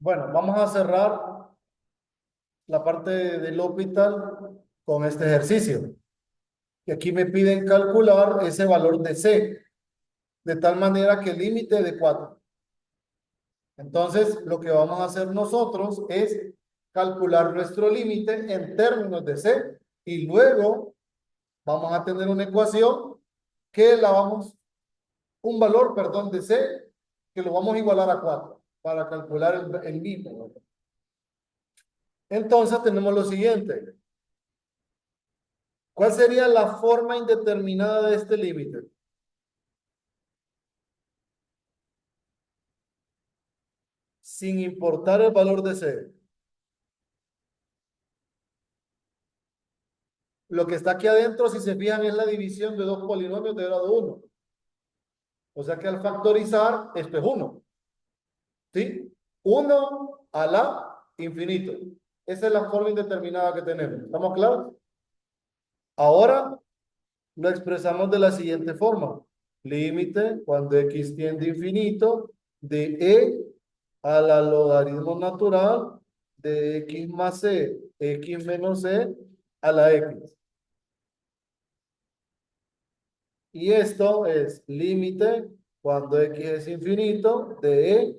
Bueno, vamos a cerrar la parte del hospital con este ejercicio. Y aquí me piden calcular ese valor de C, de tal manera que el límite es de 4. Entonces, lo que vamos a hacer nosotros es calcular nuestro límite en términos de C y luego vamos a tener una ecuación que la vamos, un valor, perdón, de C que lo vamos a igualar a 4 para calcular el límite. Entonces, tenemos lo siguiente. ¿Cuál sería la forma indeterminada de este límite? Sin importar el valor de C. Lo que está aquí adentro, si se fijan, es la división de dos polinomios de grado 1. O sea que al factorizar, esto es 1. ¿Sí? 1 a la infinito. Esa es la forma indeterminada que tenemos. ¿Estamos claros? Ahora lo expresamos de la siguiente forma. Límite cuando x tiende a infinito de e a la logaritmo natural de x más c, x menos c a la x. Y esto es límite cuando x es infinito de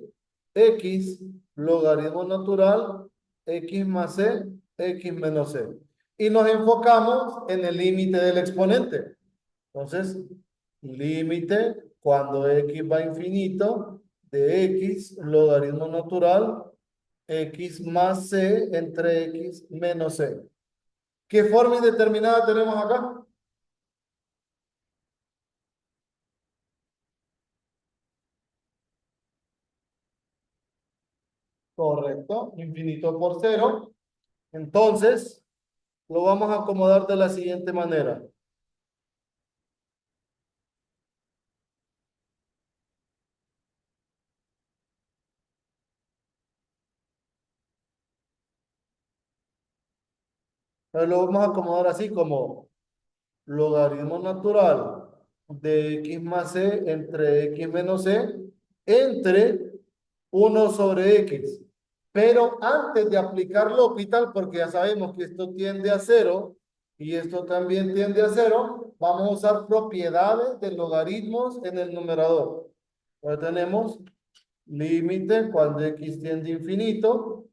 x logaritmo natural x más c, x menos c. Y nos enfocamos en el límite del exponente. Entonces, límite cuando x va a infinito de x logaritmo natural x más c entre x menos c. ¿Qué forma indeterminada tenemos acá? Correcto, infinito por cero. Entonces, lo vamos a acomodar de la siguiente manera. Lo vamos a acomodar así como logaritmo natural de x más c entre x menos c entre 1/x. Pero antes de aplicar L'Hopital, porque ya sabemos que esto tiende a cero y esto también tiende a cero, vamos a usar propiedades de logaritmos en el numerador. Ahora tenemos límite cuando x tiende a infinito,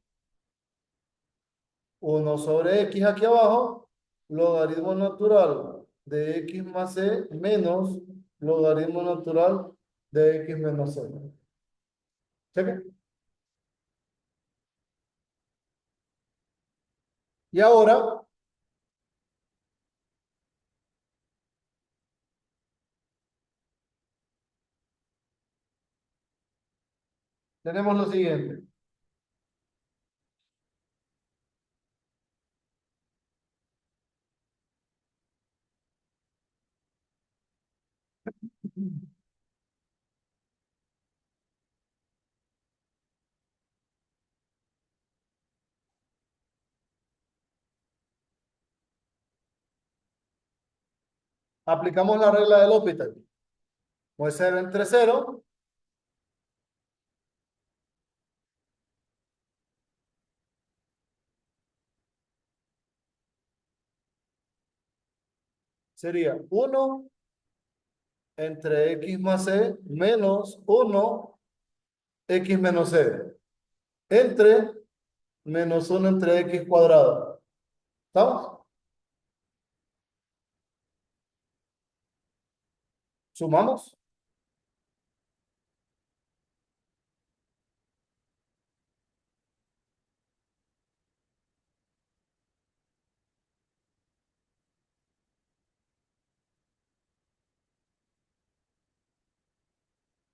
1/x aquí abajo, logaritmo natural de x más c menos logaritmo natural de x menos c. ¿Cheque? Y ahora tenemos lo siguiente. Aplicamos la regla del L'Hopital. Puede ser entre cero sería 1 entre x más c menos 1 x menos c entre menos 1 entre x cuadrado. ¿Estamos? ¿Sumamos?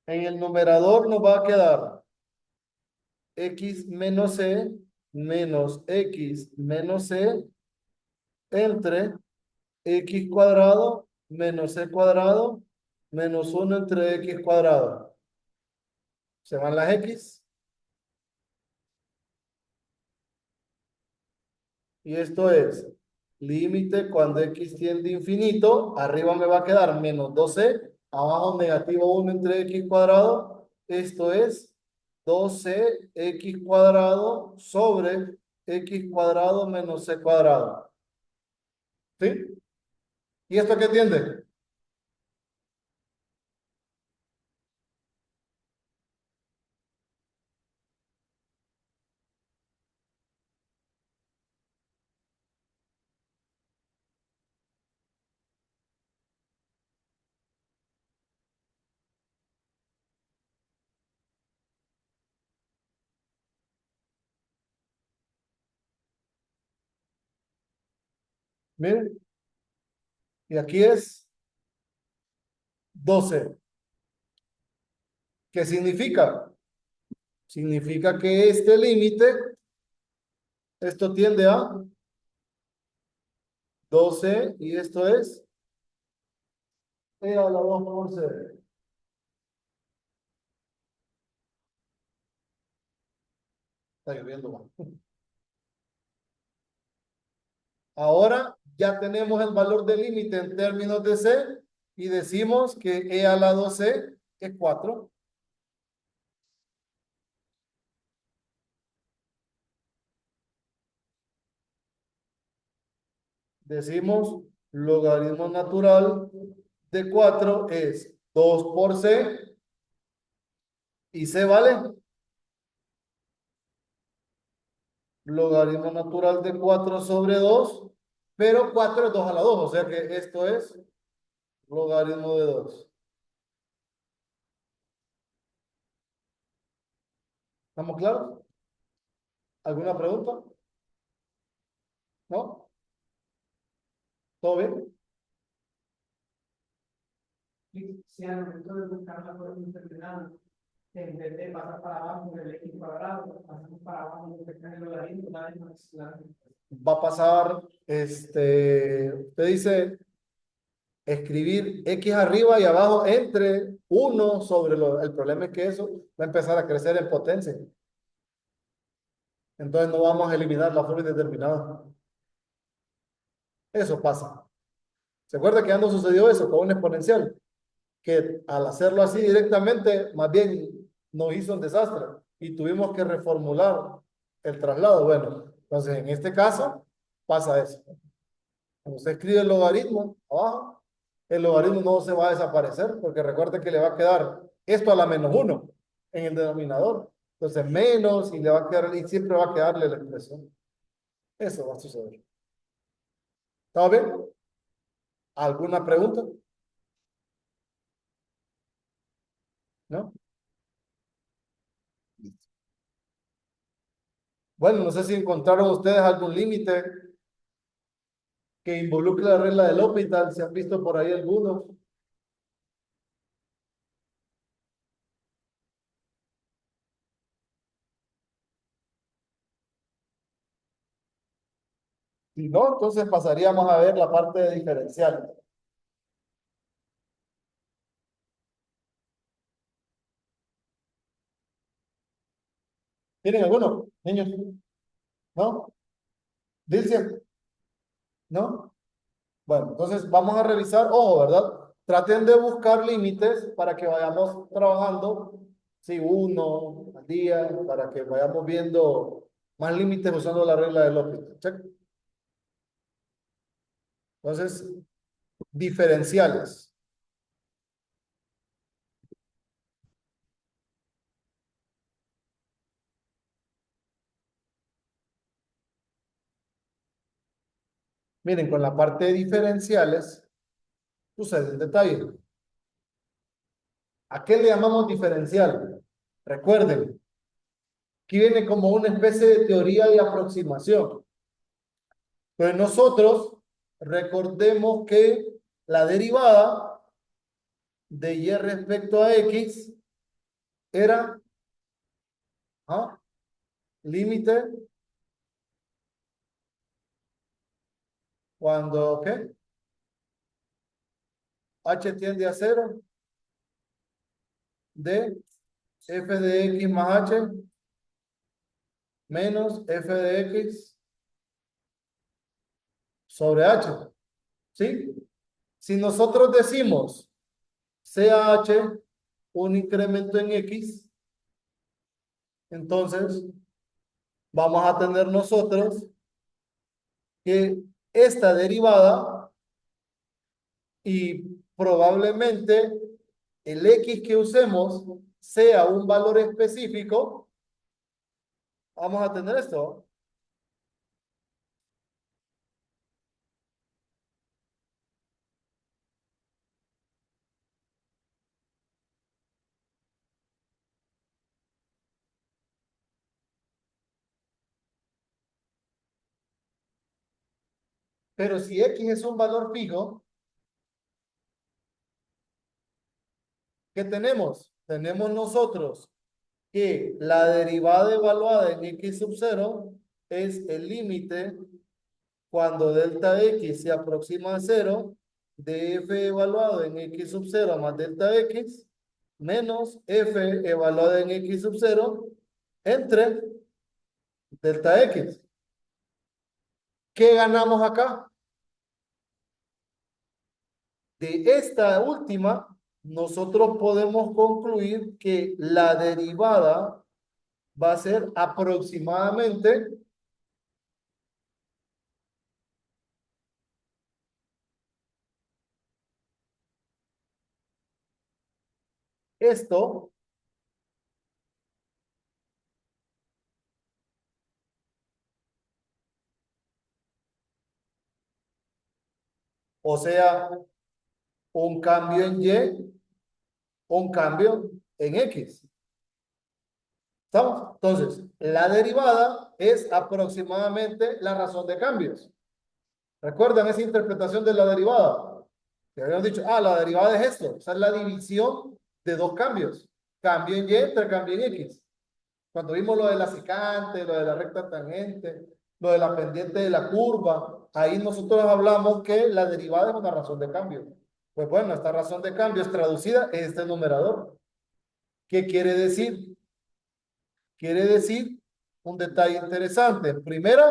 En el numerador nos va a quedar x menos c menos x menos c entre x cuadrado menos c cuadrado menos 1 entre x cuadrado. Se van las x y esto es límite cuando x tiende a infinito. Arriba me va a quedar menos 2c, abajo negativo 1 entre x cuadrado. Esto es 12 x cuadrado sobre x cuadrado menos c cuadrado. ¿Sí? ¿Y esto qué entiende? Miren, y aquí es 12. ¿Qué significa? Significa que este límite, esto tiende a 12 y esto es e a la 2 por c. Está lloviendo, va. Ahora ya tenemos el valor del límite en términos de c y decimos que e a la 2c es 4. Decimos logaritmo natural de 4 es 2 por c y c vale logaritmo natural de 4 sobre 2, pero 4 es 2 a la 2, o sea que esto es logaritmo de 2. ¿Estamos claros? ¿Alguna pregunta? ¿No? ¿Todo bien? Si al momento de buscar la forma determinada, en vez de pasar para abajo en el x cuadrado, pasamos para abajo en el logaritmo, la vez más claro. Va a pasar, usted dice escribir x arriba y abajo entre 1 sobre el problema es que eso va a empezar a crecer en potencia. Entonces no vamos a eliminar la forma indeterminada. Eso pasa. ¿Se acuerda que cuando sucedió eso con un exponencial? Que al hacerlo así directamente, más bien nos hizo un desastre y tuvimos que reformular el traslado. Bueno, entonces en este caso pasa eso. Cuando usted escribe el logaritmo abajo, el logaritmo no se va a desaparecer porque recuerde que le va a quedar esto a la -1 en el denominador. Entonces menos y le va a quedar y siempre va a quedarle la expresión. Eso va a suceder. ¿Está bien? ¿Alguna pregunta? ¿No? Bueno, no sé si encontraron ustedes algún límite que involucre la regla del hospital, si han visto por ahí algunos. Si no, entonces pasaríamos a ver la parte de diferencial. ¿Tienen alguno, niños? ¿No? ¿Dicen? ¿No? Bueno, entonces vamos a revisar, ojo, ¿verdad? Traten de buscar límites para que vayamos trabajando, sí, uno al día, para que vayamos viendo más límites usando la regla del hospital. Check. Entonces, diferenciales. Miren, con la parte de diferenciales, sucede el detalle. ¿A qué le llamamos diferencial? Recuerden, aquí viene como una especie de teoría de aproximación. Pues nosotros recordemos que la derivada de y respecto a x era límite cuando ¿qué? H tiende a cero de f de x más h menos f de x sobre h. ¿Sí? Si nosotros decimos CH un incremento en X, Entonces, vamos a tener nosotros que esta derivada y probablemente el X que usemos sea un valor específico, vamos a tener esto. Pero si X es un valor fijo, ¿qué tenemos? Tenemos nosotros que la derivada evaluada en X sub 0 es el límite cuando delta X se aproxima a 0 de F evaluado en X sub 0 más delta X menos F evaluado en X sub 0 entre delta X. ¿Qué ganamos acá? De esta última, nosotros podemos concluir que la derivada va a ser aproximadamente esto, o sea, un cambio en Y, un cambio en X. ¿Estamos? Entonces, la derivada es aproximadamente la razón de cambios. ¿Recuerdan esa interpretación de la derivada? Que habíamos dicho, la derivada es esto. Esa es la división de dos cambios. Cambio en Y entre cambio en X. Cuando vimos lo de la secante, lo de la recta tangente, lo de la pendiente de la curva, ahí nosotros hablamos que la derivada es una razón de cambio. Pues bueno, esta razón de cambio es traducida en este numerador. ¿Qué quiere decir? Quiere decir un detalle interesante. Primero,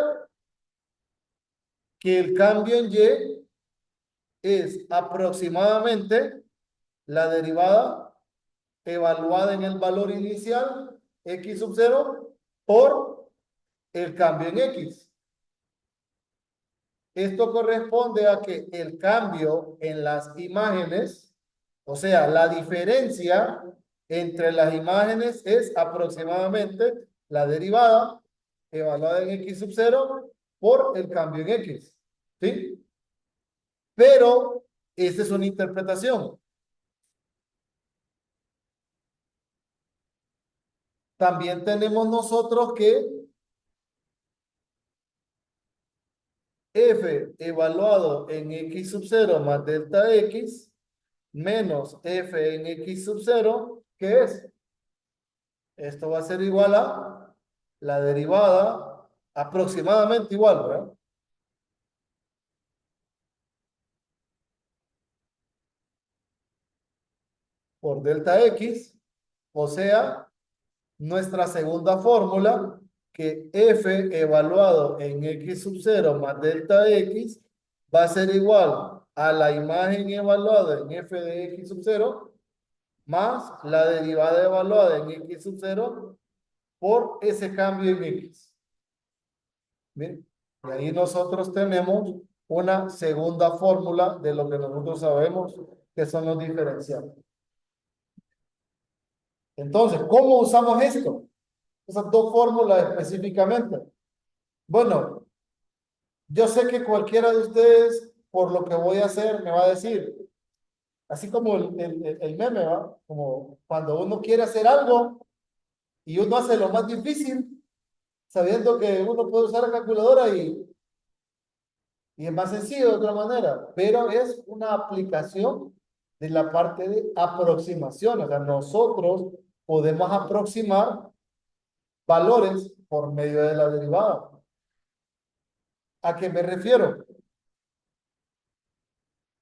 que el cambio en Y es aproximadamente la derivada evaluada en el valor inicial, X sub 0, por el cambio en X. Esto corresponde a que el cambio en las imágenes, o sea, la diferencia entre las imágenes es aproximadamente la derivada evaluada en X sub 0 por el cambio en X. ¿Sí? Pero esta es una interpretación. También tenemos nosotros que F evaluado en X sub 0 más delta X menos F en X sub 0, ¿qué es? Esto va a ser igual a la derivada aproximadamente igual, ¿verdad? Por delta X, o sea, nuestra segunda fórmula, que F evaluado en X sub 0 más delta X va a ser igual a la imagen evaluada en F de X sub 0 más la derivada evaluada en X sub 0 por ese cambio en X. Bien, y ahí nosotros tenemos una segunda fórmula de lo que nosotros sabemos que son los diferenciales. Entonces, ¿cómo usamos esto? Esas dos fórmulas específicamente. Bueno, yo sé que cualquiera de ustedes, por lo que voy a hacer, me va a decir, así como el meme, ¿va? Como cuando uno quiere hacer algo y uno hace lo más difícil, sabiendo que uno puede usar la calculadora y es más sencillo de otra manera, pero es una aplicación de la parte de aproximación. O sea, nosotros podemos aproximar valores por medio de la derivada. ¿A qué me refiero?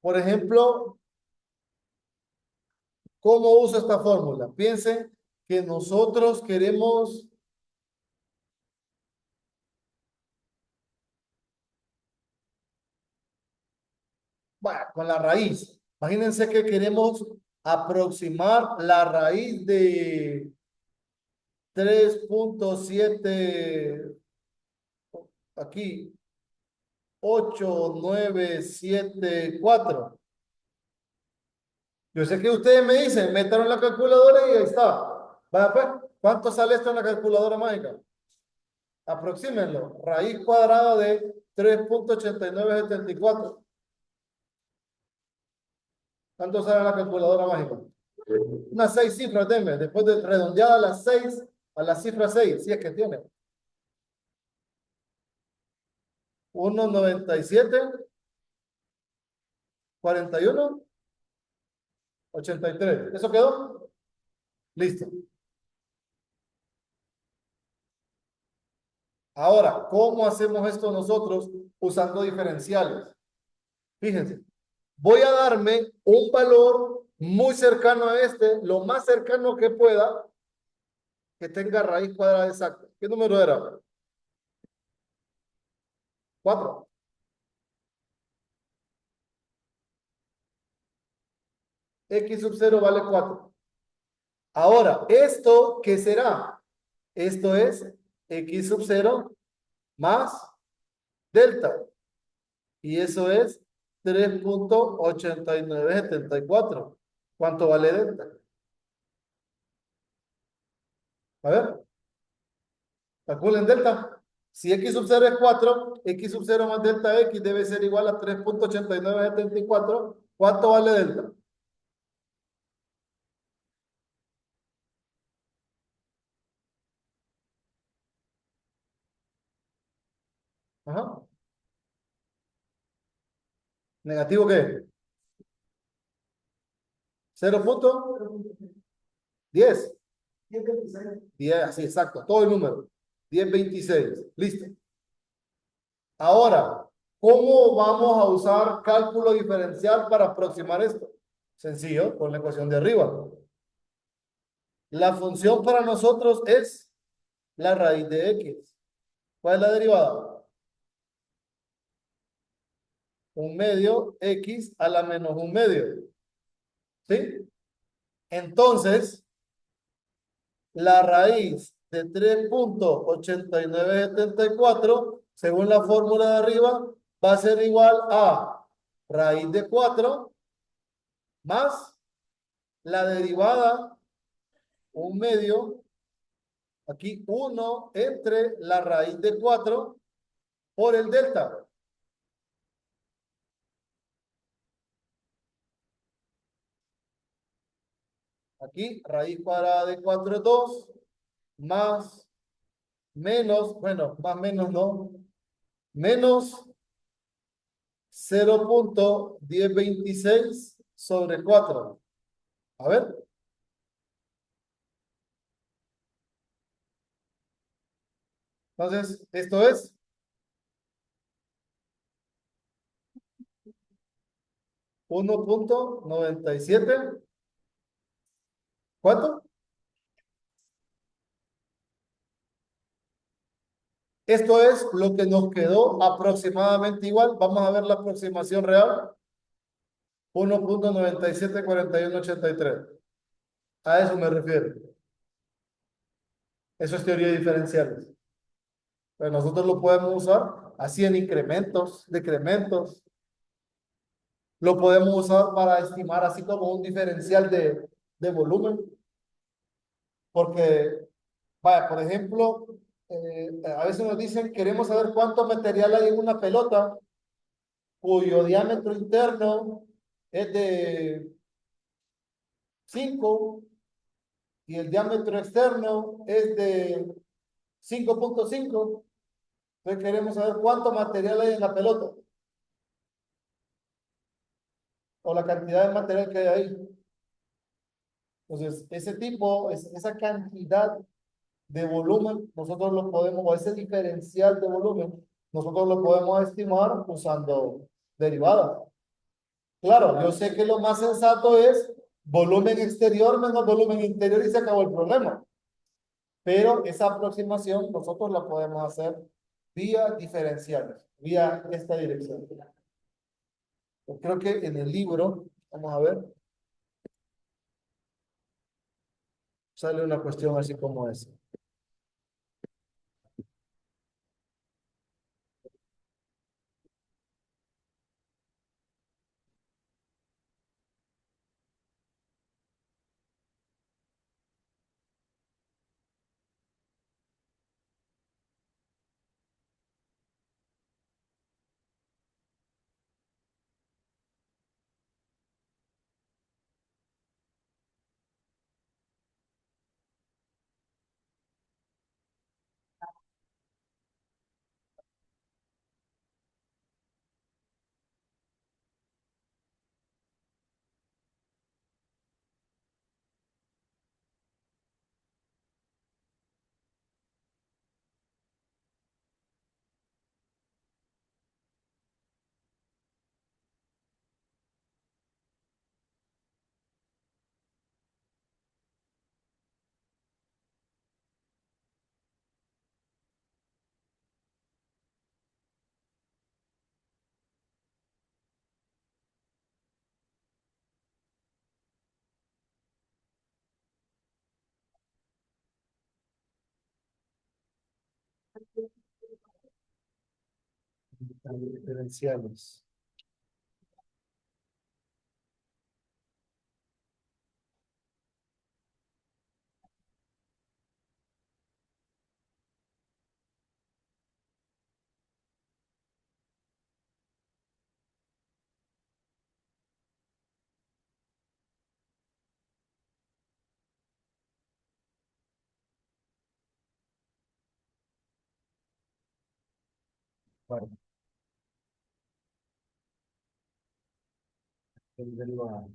Por ejemplo, ¿cómo uso esta fórmula? Piensen que nosotros queremos, bueno, con la raíz. Imagínense que queremos aproximar la raíz de 3.7, aquí, 8974. Yo sé que ustedes me dicen, métanlo en la calculadora y ahí está. Vaya pues, ¿cuánto sale esto en la calculadora mágica? Aproxímenlo. Raíz cuadrada de 3.8974. ¿Cuánto sale en la calculadora mágica? Unas 6 cifras, denme. Después de redondeada a las 6, a la cifra 6, si es que tiene. 1,97, 41, 83. ¿Eso quedó? Listo. Ahora, ¿cómo hacemos esto nosotros usando diferenciales? Fíjense, voy a darme un valor muy cercano a este, lo más cercano que pueda, que tenga raíz cuadrada exacta. ¿Qué número era? 4. X sub 0 vale 4. Ahora, ¿esto qué será? Esto es X sub 0 más delta. Y eso es 3.8974. ¿Cuánto vale delta? A ver, calculen delta. Si X sub 0 es 4, X sub 0 más delta X debe ser igual a 3.8974. ¿Cuánto vale delta? Ajá. ¿Negativo qué? 0.10. 10, sí, exacto, todo el número. 1026. Listo. Ahora, ¿cómo vamos a usar cálculo diferencial para aproximar esto? Sencillo, con la ecuación de arriba. La función para nosotros es la raíz de X. ¿Cuál es la derivada? 1/2 X a la menos 1/2. ¿Sí? Entonces, la raíz de 3.8974, según la fórmula de arriba, va a ser igual a raíz de 4 más la derivada 1/2, aquí 1 entre la raíz de 4 por el delta. Aquí raíz cuadrada de 4 es 2, más menos, bueno, más menos no, menos 0.1026 sobre 4. A ver, entonces, esto es 1.97. ¿Cuánto? Esto es lo que nos quedó aproximadamente igual. Vamos a ver la aproximación real. 1.974183. A eso me refiero. Eso es teoría de diferenciales. Pero nosotros lo podemos usar así en incrementos, decrementos. Lo podemos usar para estimar así como un diferencial de volumen. Porque, vaya, por ejemplo, a veces nos dicen, queremos saber cuánto material hay en una pelota cuyo diámetro interno es de 5 y el diámetro externo es de 5.5. Entonces queremos saber cuánto material hay en la pelota o la cantidad de material que hay ahí. Entonces, esa cantidad de volumen, nosotros lo podemos, o ese diferencial de volumen, nosotros lo podemos estimar usando derivadas. Claro, yo sé que lo más sensato es volumen exterior menos volumen interior y se acabó el problema. Pero esa aproximación nosotros la podemos hacer vía diferenciales, vía esta dirección. Yo creo que en el libro, vamos a ver, sale una cuestión así como esa. Diferenciales. Bueno, el derivado.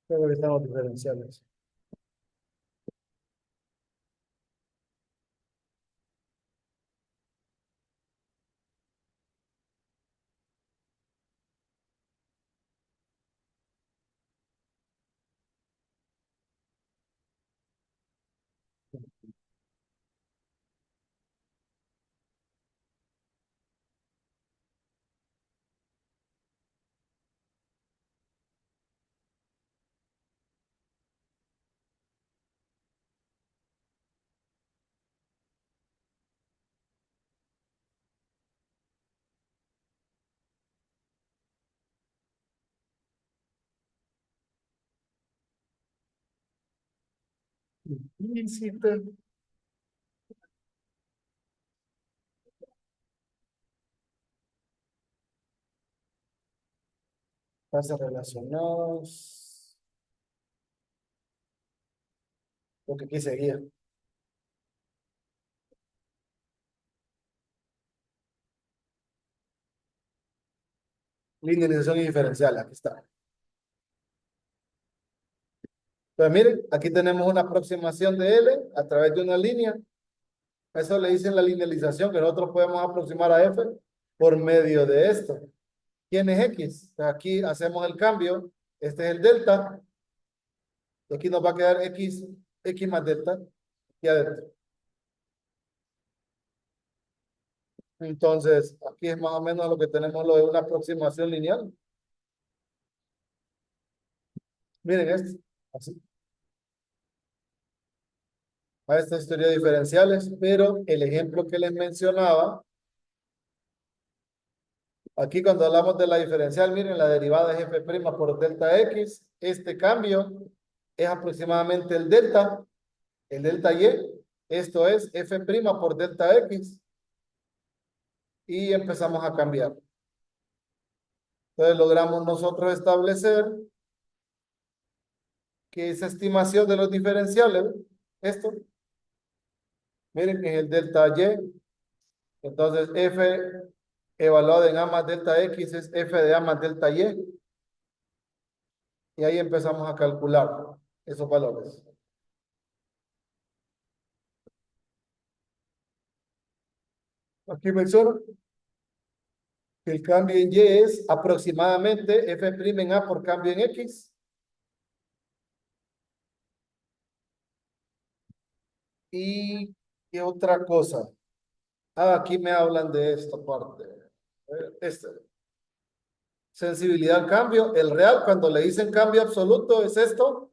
Luego están los diferenciales. Implícita. Bases relacionados. Lo que aquí seguía. Linealización y diferencial. Aquí está. Pues miren, aquí tenemos una aproximación de L a través de una línea. Eso le dicen la linealización que nosotros podemos aproximar a F por medio de esto. ¿Quién es X? Pues aquí hacemos el cambio. Este es el delta. Y aquí nos va a quedar X más delta aquí adentro. Entonces, aquí es más o menos lo que tenemos, lo de una aproximación lineal. Miren esto, así. A estas teorías diferenciales, pero el ejemplo que les mencionaba, aquí cuando hablamos de la diferencial, miren, la derivada es f' por delta x. Este cambio es aproximadamente el delta y. Esto es f' por delta x. Y empezamos a cambiar. Entonces logramos nosotros establecer que esa estimación de los diferenciales, esto, miren que es el delta y. Entonces f evaluado en a más delta x es f de a más delta y. Y ahí empezamos a calcular esos valores. Aquí menciona que el cambio en Y es aproximadamente f' en A por cambio en X. Y ¿qué otra cosa? Aquí me hablan de esta parte. Este. Sensibilidad al cambio. El real, cuando le dicen cambio absoluto, es esto.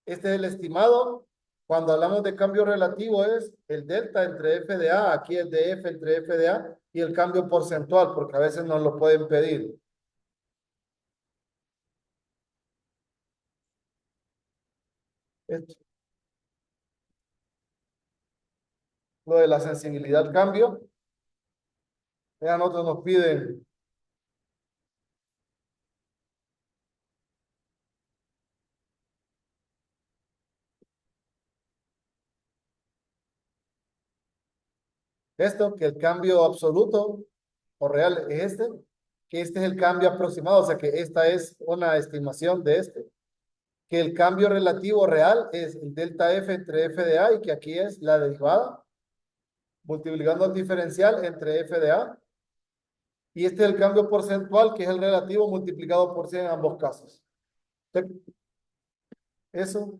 Este es el estimado. Cuando hablamos de cambio relativo es el delta entre f de A, aquí es de f entre f de A, y el cambio porcentual, porque a veces nos lo pueden pedir. Esto, lo de la sensibilidad al cambio, ya nosotros nos piden esto, que el cambio absoluto o real es este, que este es el cambio aproximado, o sea que esta es una estimación de este, que el cambio relativo real es el delta f entre f de A y que aquí es la derivada, multiplicando el diferencial entre f de A, y este es el cambio porcentual, que es el relativo multiplicado por 100 en ambos casos. Eso.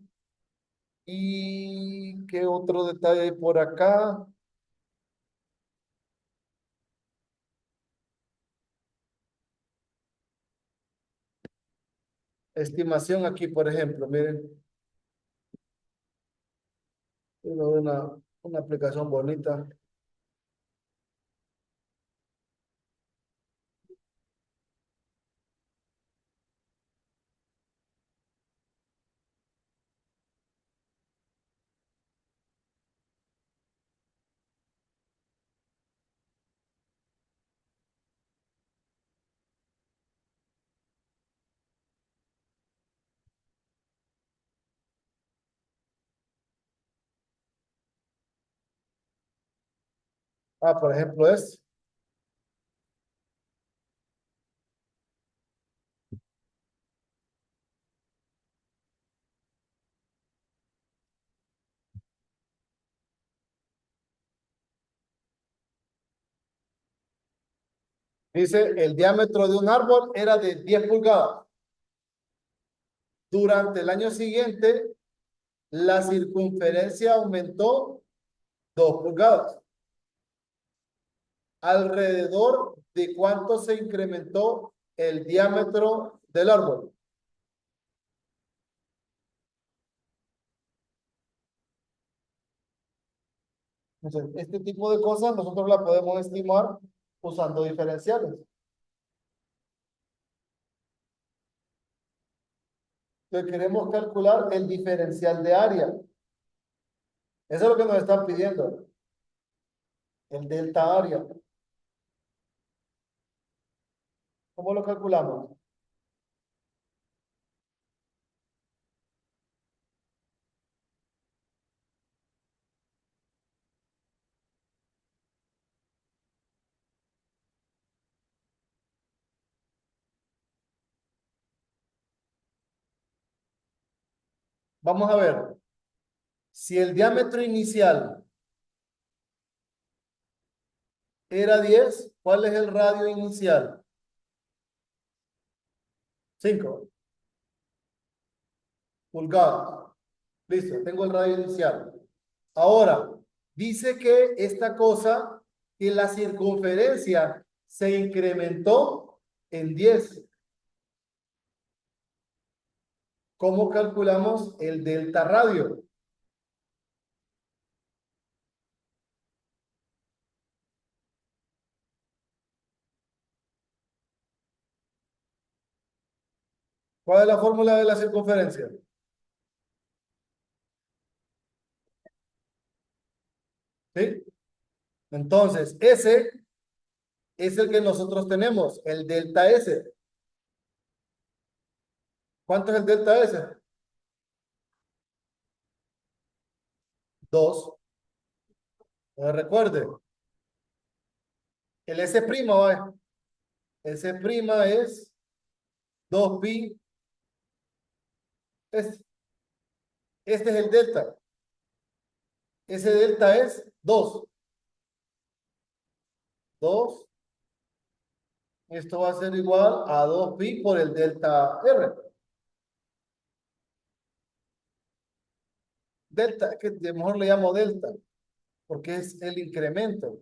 ¿Y qué otro detalle hay por acá? Estimación aquí, por ejemplo, miren, una aplicación bonita. Ah, por ejemplo, dice, el diámetro de un árbol era de 10 pulgadas. Durante el año siguiente, la circunferencia aumentó 2 pulgadas. ¿Alrededor de cuánto se incrementó el diámetro del árbol? Entonces, este tipo de cosas nosotros la podemos estimar usando diferenciales. Entonces, queremos calcular el diferencial de área. Eso es lo que nos están pidiendo, el delta área. ¿Cómo lo calculamos? Vamos a ver. Si el diámetro inicial era 10, ¿cuál es el radio inicial? 5 pulgadas. Listo, tengo el radio inicial. Ahora, dice que esta cosa, que la circunferencia se incrementó en 10. ¿Cómo calculamos el delta radio? ¿Cuál es la fórmula de la circunferencia? ¿Sí? Entonces, ese es el que nosotros tenemos, el delta S. ¿Cuánto es el delta S? 2. Recuerde, el S prima, ¿va? S prima es 2pi. Este es el delta. Ese delta es 2. 2. Esto va a ser igual a 2pi por el delta R. Delta, que de mejor le llamo delta, porque es el incremento.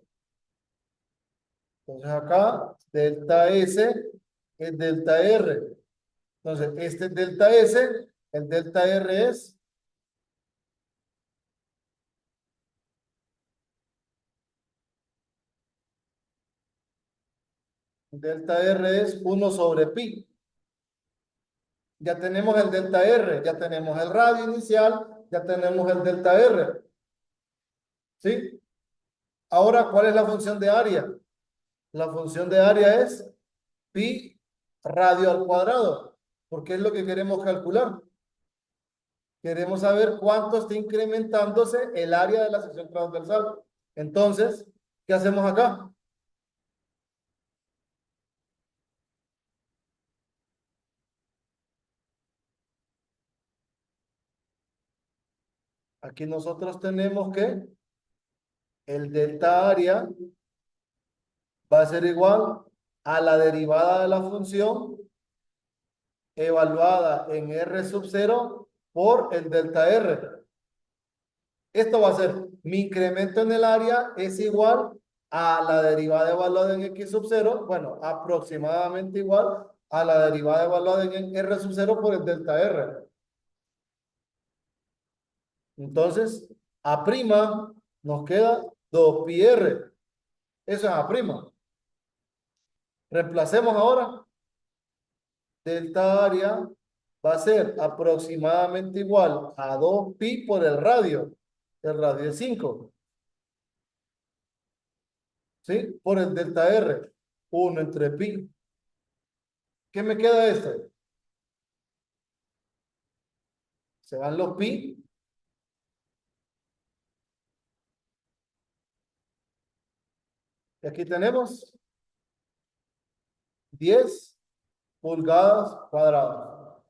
Entonces acá, delta S es delta R. Entonces, este es delta S, el delta R es Delta R es 1/pi. Ya tenemos el delta R, ya tenemos el radio inicial, ya tenemos el delta R. ¿Sí? Ahora, ¿cuál es la función de área? La función de área es pi radio al cuadrado, porque es lo que queremos calcular. Queremos saber cuánto está incrementándose el área de la sección transversal. Entonces, ¿qué hacemos acá? Aquí nosotros tenemos que el delta área va a ser igual a la derivada de la función evaluada en R sub 0 por el delta R. Esto va a ser, mi incremento en el área es igual a la derivada evaluada en X sub 0, bueno, aproximadamente igual a la derivada evaluada en R sub 0 por el delta R. Entonces, A' nos queda 2πr. Eso es A'. Reemplacemos ahora. Delta área va a ser aproximadamente igual a 2pi por el radio. El radio es 5. ¿Sí? Por el delta R. 1/pi. ¿Qué me queda este? Se van los pi. Y aquí tenemos 10 pulgadas cuadradas.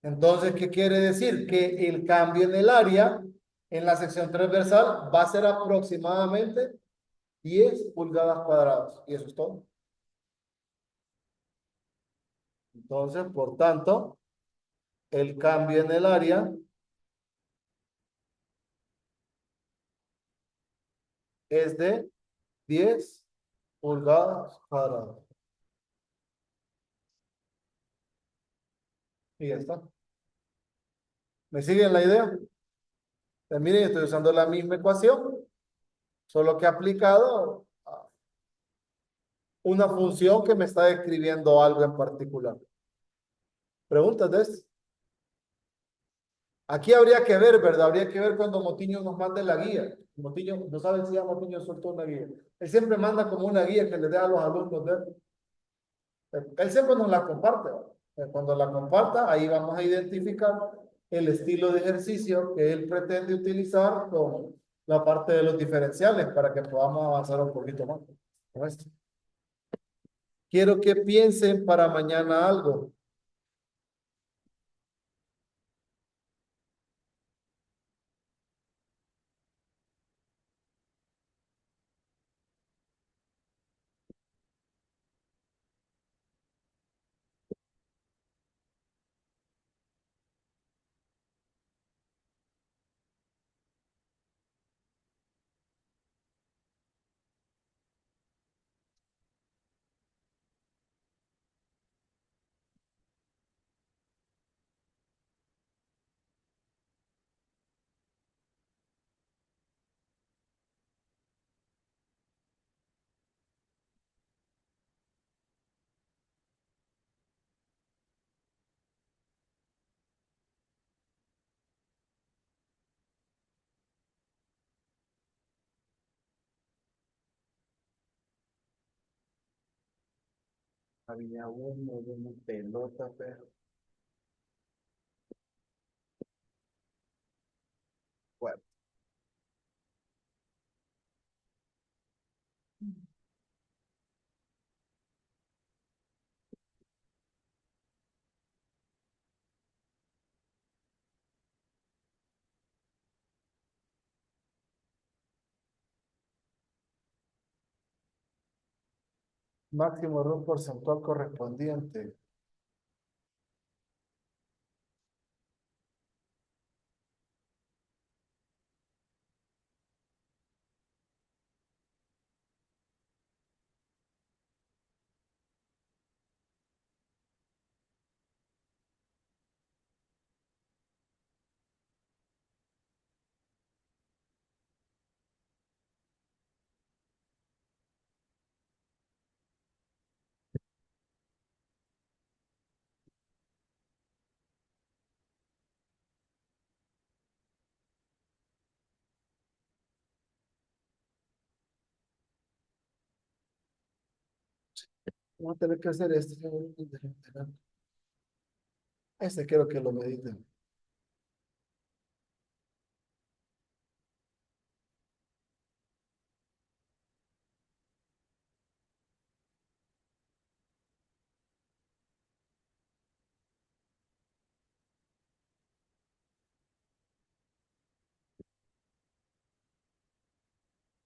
Entonces, ¿qué quiere decir? Que el cambio en el área en la sección transversal va a ser aproximadamente 10 pulgadas cuadradas. Y eso es todo. Entonces, por tanto, el cambio en el área es de 10 pulgadas cuadradas. Y ya está. ¿Me siguen la idea? Pues miren, estoy usando la misma ecuación, solo que he aplicado a una función que me está describiendo algo en particular. ¿Preguntas de esto? Aquí habría que ver, ¿verdad? Habría que ver cuando Motiño nos mande la guía. Motiño, no saben si ya Motiño soltó una guía. Él siempre manda como una guía que le dé a los alumnos de él. Él siempre nos la comparte, ¿verdad? Cuando la comparta, ahí vamos a identificar el estilo de ejercicio que él pretende utilizar con la parte de los diferenciales para que podamos avanzar un poquito más con esto. Quiero que piensen para mañana algo. Había uno de una pelota, pero bueno. Máximo error porcentual correspondiente. Vamos a tener que hacer este. Este quiero que lo mediten.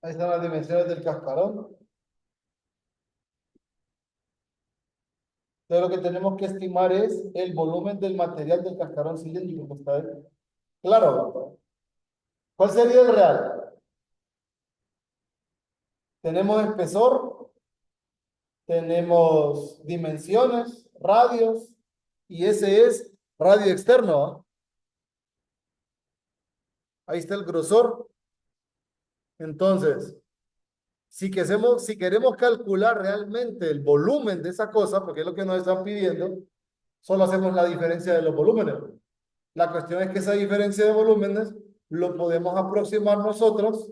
Ahí están las dimensiones del cascarón. Entonces lo que tenemos que estimar es el volumen del material del cascarón cilíndrico que está ahí. Claro. ¿Cuál sería el real? Tenemos espesor, tenemos dimensiones, radios, y ese es radio externo, ¿ah? Ahí está el grosor. Entonces, si queremos calcular realmente el volumen de esa cosa, porque es lo que nos están pidiendo, solo hacemos la diferencia de los volúmenes. La cuestión es que esa diferencia de volúmenes lo podemos aproximar nosotros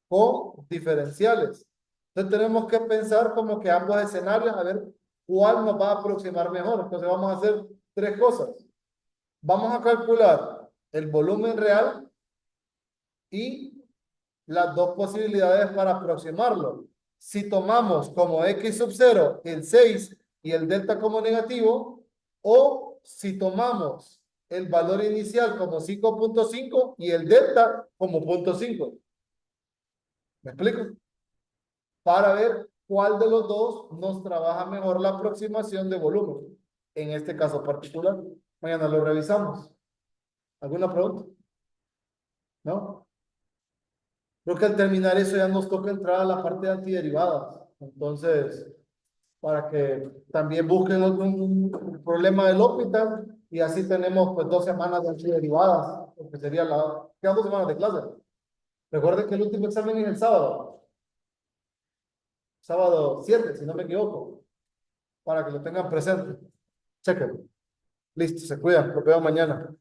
con diferenciales. Entonces tenemos que pensar como que ambos escenarios, a ver cuál nos va a aproximar mejor. Entonces vamos a hacer tres cosas. Vamos a calcular el volumen real y las dos posibilidades para aproximarlo. Si tomamos como x sub 0 el 6 y el delta como negativo, o si tomamos el valor inicial como 5.5 y el delta como 0.5. ¿Me explico? Para ver cuál de los dos nos trabaja mejor la aproximación de volumen. En este caso particular. Mañana lo revisamos. ¿Alguna pregunta? ¿No? Creo que al terminar eso ya nos toca entrar a la parte de antiderivadas. Entonces, para que también busquen algún problema del hospital y así tenemos pues 2 semanas de antiderivadas, porque sería quedan 2 semanas de clase. Recuerden que el último examen es el sábado, sábado 7 si no me equivoco, para que lo tengan presente. Chequen. Listo, se cuidan, lo veo mañana.